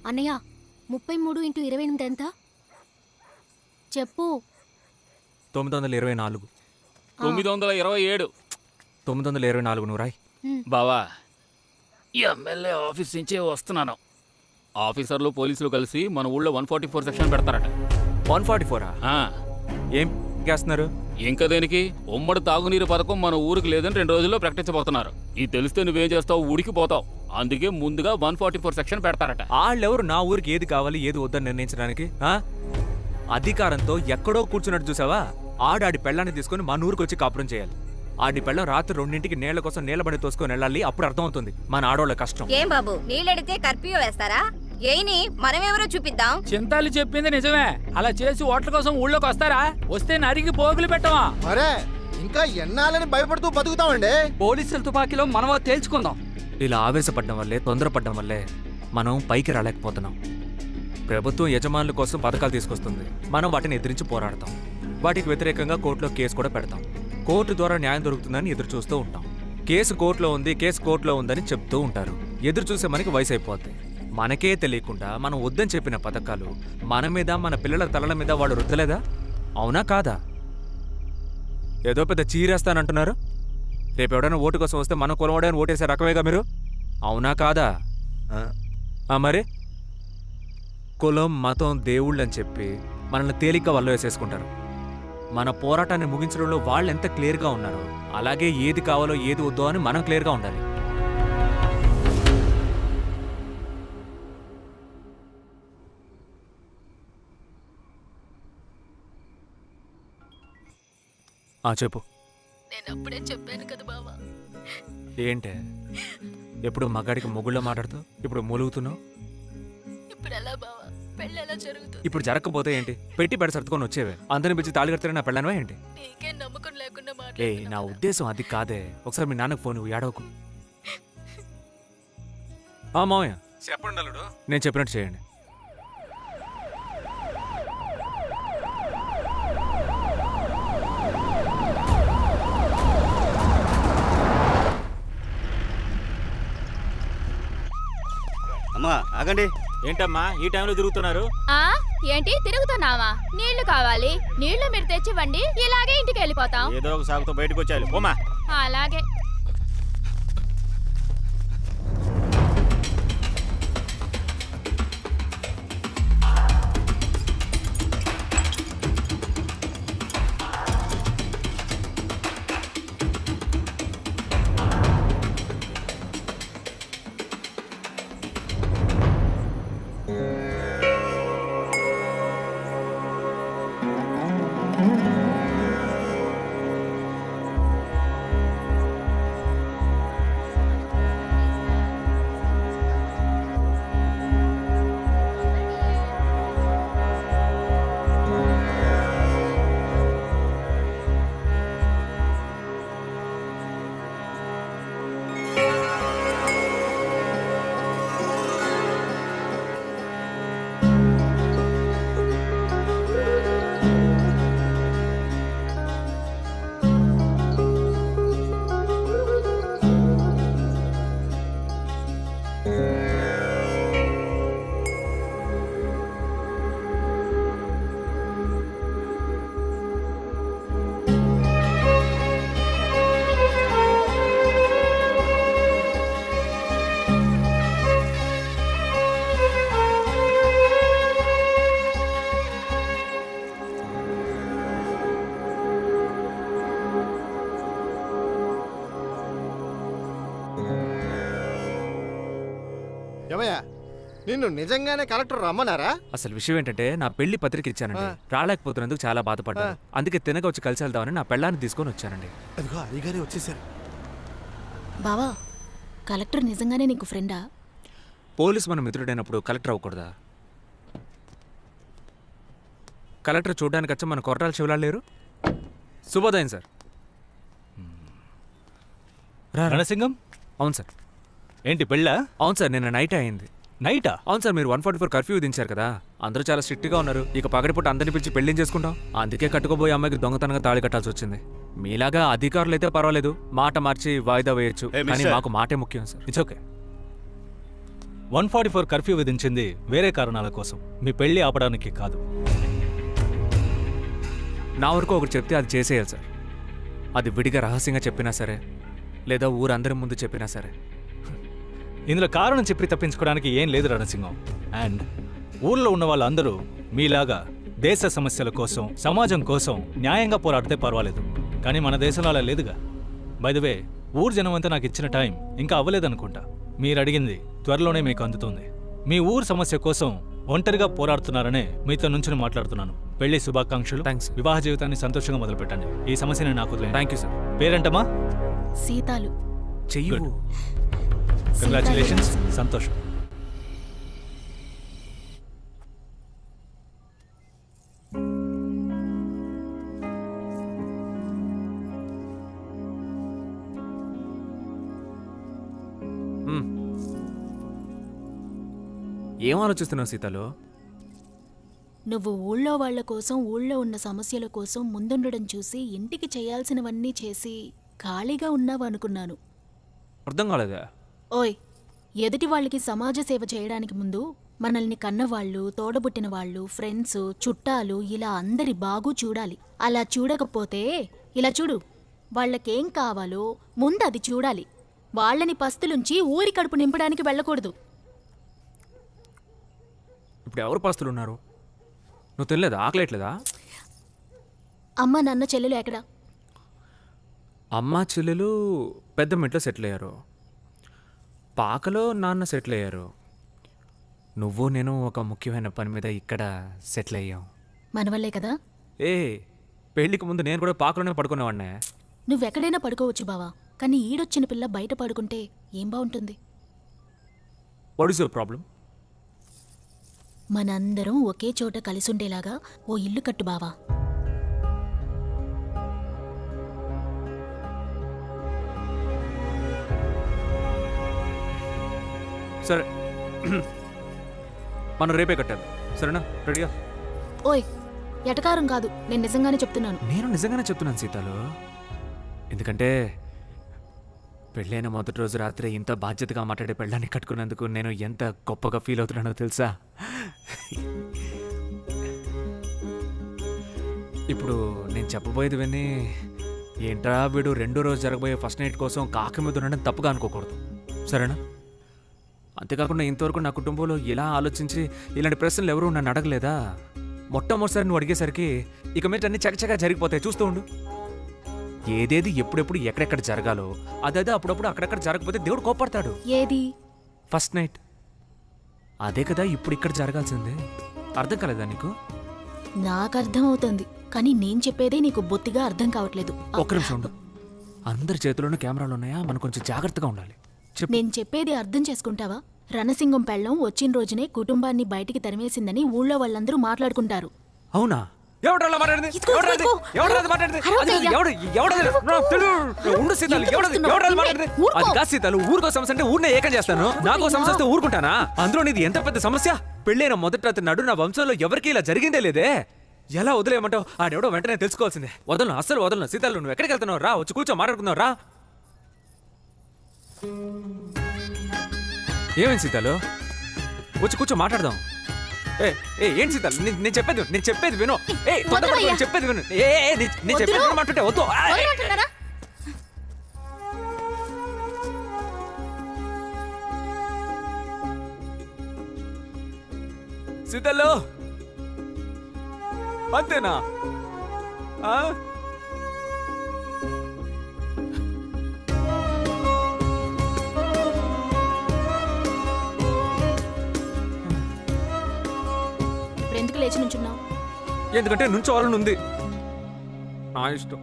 అన్నయ్య 33 × 28 ఎంత? చెప్పు. 924. 927. 924 నువ్వు రాయ్. బావా, ఎమ్మెల్యే ఆఫీస్ నుంచే వస్తున్నాను. ఆఫీసర్లు పోలీసులు కలిసి మన ఊళ్ళో 144 సెక్షన్ పెడతారట. 144 ఏం చేస్తున్నారు? ఇంకా దేనికి? ఉమ్మడి తాగునీరు పథకం మన ఊరికి లేదని 2 రోజుల్లో ప్రకటించబోతున్నారు. ఇది తెలిస్తే నువ్వేం చేస్తావు? ఉడికిపోతావు. అందుకే ముందుగా 144 సెక్షన్ పెడతారట. వాళ్ళెవరు నా ఊరికి ఏది కావాలి ఏది వద్దని నిర్ణయించడానికి? అధికారంతో ఎక్కడో కూర్చున్నట్టు చూసావా? ఆడి పెళ్ళాన్ని తీసుకుని మన ఊరికి వచ్చి కాపురం చేయాలి. ఆడి పెళ్ళం రాత్రి 2ంటికి నీళ్ల కోసం నీళ్ల బండి తోసుకొని వెళ్ళాలి. అప్పుడు అర్థమవుతుంది మన ఆడోళ్ళ కష్టం. ఏం బాబు, నీళ్ళెడితే కర్ఫ్యూ వేస్తారా? ఏని మనమెవరో చూపిద్దాం. చింతాలు చెప్పింది నిజమే. అలా చేసి ఓట్ల కోసం ఊళ్ళోకి వస్తారా? వస్తే నరికి పోగులు పెట్టవా? మరే ఇంకా ఎన్నాలని భయపడుతూ బతుకుతామండి. పోలీసుల తుపాకీలో మనమో తేల్చుకుందాం. ఇలా ఆవేశపడడం వల్లే, తొందరపడడం వల్లే మనం పైకి రాలేకపోతున్నాం. ప్రభుత్వం యజమానుల కోసం పథకాలు తీసుకొస్తుంది. మనం వాటిని ఎదిరించి పోరాడతాం. వాటికి వ్యతిరేకంగా కోర్టులో కేసు కూడా పెడతాం. కోర్టు ద్వారా న్యాయం దొరుకుతుందని ఎదురు చూస్తూ ఉంటాం. కేసు కోర్టులో ఉంది, కేసు కోర్టులో ఉందని చెప్తూ ఉంటారు. ఎదురు చూసే మనకి వయసు అయిపోద్ది. మనకే తెలియకుండా మనం వద్దని చెప్పిన పథకాలు మన మీద, మన పిల్లల తలల మీద వాళ్ళు రుద్దలేదా? అవునా కాదా? ఏదో పెద్ద చీరేస్తానంటున్నారు. రేపు ఎవడైనా ఓటు కోసం వస్తే మనం కొలవడానికి ఓటేసే రకమేగా మీరు. అవునా కాదా? మరి కులం, మతం, దేవుళ్ళని చెప్పి మనల్ని తేలిగ్గా వల్ల వేసేసుకుంటారు. మన పోరాటాన్ని ముగించడంలో వాళ్ళు ఎంత క్లియర్గా ఉన్నారో అలాగే ఏది కావాలో ఏది వద్దో అని మనం క్లియర్గా ఉండాలి. చెప్పు. నేను అప్పుడే చెప్పాను కదా బావా. ఏంటే ఎప్పుడు మగాడికి మొగుళ్ళో మాట్లాడుతూ ఇప్పుడు మూలుగుతున్నావు? ఇప్పుడు ఎలా బావా? పెళ్ళి ఎలా జరుగుతుంది? ఇప్పుడు జరగకపోతే ఏంటి? పెట్టి పెడ సర్దుకొని వచ్చేవే. అందరిని పిలిచి తాళి కడతారని నా పెళ్ళానవా ఏంటి? నీకే నమ్మకం లేకుండా నా ఉద్దేశం అది కాదే. ఒకసారి మీ నాన్నకు ఫోన్ ఏడవకు. మావయ్య చెప్పండి అల్లుడు. నేను చెప్పినట్టు చేయండి. అమ్మా ఆగండి. ఏంటమ్మా ఈ టైంలో తిరుగుతున్నారు? ఏంటి తిరుగుతున్నావా? నీళ్లు కావాలి. నీళ్లు మీరు తెచ్చివ్వండి, ఇలాగే ఇంటికి వెళ్ళిపోతాం. ఏదో ఒక సాగుతో బయటకు వచ్చారు. పోమా. అలాగే. ఏమయ్యా, నిన్ను నిజంగానే కలెక్టర్ రమ్మన్నారా? అసలు విషయం ఏంటంటే నా పెళ్లి పత్రిక ఇచ్చానండి. రాలేకపోతున్నందుకు చాలా బాధపడ్డాను. అందుకే తినగా వచ్చి కలిసి వెళ్దామని నా పెళ్ళాన్ని తీసుకొని వచ్చానండి. అదిగో అయ్యగారే వచ్చేసారు. బావా, కలెక్టర్ నిజంగానే నీకు ఫ్రెండా? పోలీసు మన మిత్రుడైనప్పుడు కలెక్టర్ అవ్వకూడదా? కలెక్టర్ చూడడానికి వచ్చి మన కొరటాల శివలాలు లేరు? శుభోదయం సార్. రణసింగం. అవును సార్. ఏంటి పెళ్ళా? అవును సార్, నిన్న నైట్ అయింది. నైటా? అవును సార్, మీరు 144 కర్ఫ్యూ విధించారు కదా. అందరూ చాలా స్ట్రిక్ట్గా ఉన్నారు. ఇక పగటిపూట అందరిని పిలిచి పెళ్లిం చేసుకుంటాం. అందుకే కట్టుకోబోయే అమ్మాయికి దొంగతనంగా తాళి కట్టాల్సి వచ్చింది. మీలాగా అధికారులు అయితే పర్వాలేదు, మాట మార్చి వాయిదా వేయొచ్చు. కానీ మాకు మాటే ముఖ్యం సార్. It's okay. 144 కర్ఫ్యూ విధించింది వేరే కారణాల కోసం, మీ పెళ్లి ఆపడానికి కాదు. నా వరకు ఒకటి చెప్తే అది చేసేయాలి సార్. అది విడిగా రహస్యంగా చెప్పినా సరే, లేదా ఊరందరి ముందు చెప్పినా సరే. ఇందులో కారణం చెప్పి తప్పించుకోవడానికి ఏం లేదు రణసింగం. అండ్ ఊళ్ళో ఉన్న వాళ్ళందరూ మీలాగా దేశ సమస్యల కోసం, సమాజం కోసం న్యాయంగా పోరాడితే పర్వాలేదు. కానీ మన దేశంలో అలా లేదుగా. బై ద వే, ఊరు జనమంతా నాకు ఇచ్చిన టైం ఇంకా అవ్వలేదనుకుంటా. మీరు అడిగింది త్వరలోనే మీకు అందుతుంది. మీ ఊరు సమస్య కోసం ఒంటరిగా పోరాడుతున్నారనే మీతో నుంచి మాట్లాడుతున్నాను. పెళ్లి శుభాకాంక్షలు. థ్యాంక్స్. వివాహ జీవితాన్ని సంతోషంగా మొదలుపెట్టండి. ఈ సమస్యని నాకు వదిలేయండి. Thank you sir. పేరేంటమ్మా? సీతాలు. చెయ్యు. Good. కంగ్రాచులేషన్స్. సంతోషం. ఏం ఆలోచిస్తున్నావు సీతలు? నువ్వు ఊళ్ళో వాళ్ల కోసం, ఊళ్ళో ఉన్న సమస్యల కోసం ముందుండడం చూసి ఇంటికి చేయాల్సినవన్నీ చేసి ఖాళీగా ఉన్నావు అనుకున్నాను. అర్థం కాలేదా? ఓయ్, ఎదుటి వాళ్ళకి సమాజ సేవ చేయడానికి ముందు మనల్ని కన్నవాళ్ళు, తోడబుట్టిన వాళ్ళు, ఫ్రెండ్స్, చుట్టాలు ఇలా అందరి బాగు చూడాలి. అలా చూడకపోతే ఇలా చూడు, వాళ్ళకేం కావాలో ముందు అది చూడాలి. వాళ్ళని పస్తులుంచి ఊరి కడుపు నింపడానికి వెళ్ళకూడదు. ఇప్పుడు ఎవరు పస్తులు ఉన్నారు? నువ్వు తెలియదా? ఆకలేట్లేదా? అమ్మ నాన్న చెల్లెలు ఎక్కడా? అమ్మ చెల్లెలు పెద్దమ్మింట్లో సెటిల్ అయ్యారు. పాకలో నాన్న సెటిల్ అయ్యారు. నువ్వు నేను ఒక ముఖ్యమైన పని మీద ఇక్కడ సెటిల్ అయ్యాం. మన వల్లే కదా. ఏ, పెళ్ళికి ముందు నేను కూడా పాకలోనే పడుకునేవాడినే. నువ్వెక్కడైనా పడుకోవచ్చు బావా, కానీ ఈడొచ్చిన పిల్ల బయట పడుకుంటే ఏం బాగుంటుంది? What is your problem? మనందరం ఒకే చోట కలిసుండేలాగా ఓ ఇల్లు కట్టు బావా. సరే, మనం రేపే కట్టాలి. సరేనా? రెడీగా? ఓయ్, ఎటకారం కాదు, నేను నిజంగానే చెప్తున్నాను. నేను నిజంగానే చెప్తున్నాను సీతాలు. ఎందుకంటే పెళ్ళైన మొదటి రోజు రాత్రి ఇంత బాధ్యతగా మాట్లాడే పెళ్ళాన్ని కట్టుకున్నందుకు నేను ఎంత గొప్పగా ఫీల్ అవుతున్నానో తెలుసా? ఇప్పుడు నేను చెప్పబోయేది విని ఏంట్రా వీడు రెండో రోజు జరగబోయే ఫస్ట్ నైట్ కోసం కాకి మీద ఉండడం తప్పుగా అనుకోకూడదు. సరేనా? అంతేకాకుండా ఇంతవరకు నా కుటుంబంలో ఇలా ఆలోచించి ఇలాంటి ప్రశ్నలు ఎవరూ నన్ను అడగలేదా? మొట్టమొదటిసారి నువ్వు అడిగేసరికి ఇక మీద అన్ని చకచకా జరిగిపోతాయి. చూస్తూ ఉండు. ఏదేది ఎప్పుడెప్పుడు ఎక్కడెక్కడ జరగాలో అదే అప్పుడప్పుడు అక్కడెక్కడ జరగకపోతే దేవుడు కోపడతాడు. ఏది? First night. అదే కదా ఇప్పుడు ఇక్కడ జరగాల్సిందే. అర్థం కాలేదా నీకు? నాకు అర్థం అవుతుంది, కానీ నేను చెప్పేదే నీకు బొత్తిగా అర్థం కావట్లేదు. ఒక్క నిమిషం ఉండు. అందరి చేతిలోనూ కెమెరాలు ఉన్నాయా? మనం కొంచెం జాగ్రత్తగా ఉండాలి. చెప్పు. నేను చెప్పేది అర్థం చేసుకుంటావా? రణసింగం పెళ్ళం వచ్చిన రోజునే కుటుంబాన్ని బయటికి తరిమేసిందని ఊళ్ళో వాళ్ళందరూ మాట్లాడుకుంటారు. అవునా? ఎవడ్రా మాట్లాడింది? ఇదిగో, ఎవడ్రా ఇదిగో. ఎవడ్రా మాట్లాడింది? అరవై అది అయ్యా. ఎవడది? నాకు తెలియదు. ఉండు సీతాలు. ఎవడ్రా మాట్లాడింది? ఊరుకో. అది కాదు సీతాలు. ఊరికో సమస్య అంటే ఊరినే ఏకం చేస్తాను. నాకో సమస్య వస్తే ఊరుకుంటానా? అందులో నీది ఎంత పెద్ద సమస్య. పెళ్ళైన మొదటి రాత్రి నాడు నా వంశంలో ఎవరికి ఇలా జరిగిందే లేదే. ఎలా వదిలేయమంటావు? ఆడెవడో వెంటనే తెలుసుకోవాల్సిందే. వదలను, అస్సలు వదలను. సీతాలు, నువ్వు ఎక్కడికి వెళ్తున్నావు? రా, వచ్చి కూర్చో, మాట్లాడుకుందావు. రా. ఏమైంది సీతాలు? వచ్చి కూర్చో, మాట్లాడదాం. ఏంటి సీతాలు? నేను చెప్పేది విను. నేను చెప్పేది విను. నేను చెప్పేది మాట్లాడే వద్దు. వదలమంటున్నారా? సీతాలు, అంతేనా? ఇప్పుడు ఎందుకు లేచి నుంచున్నావు? ఎందుకంటే నుంచోవాలని ఉంది. నా ఇష్టం.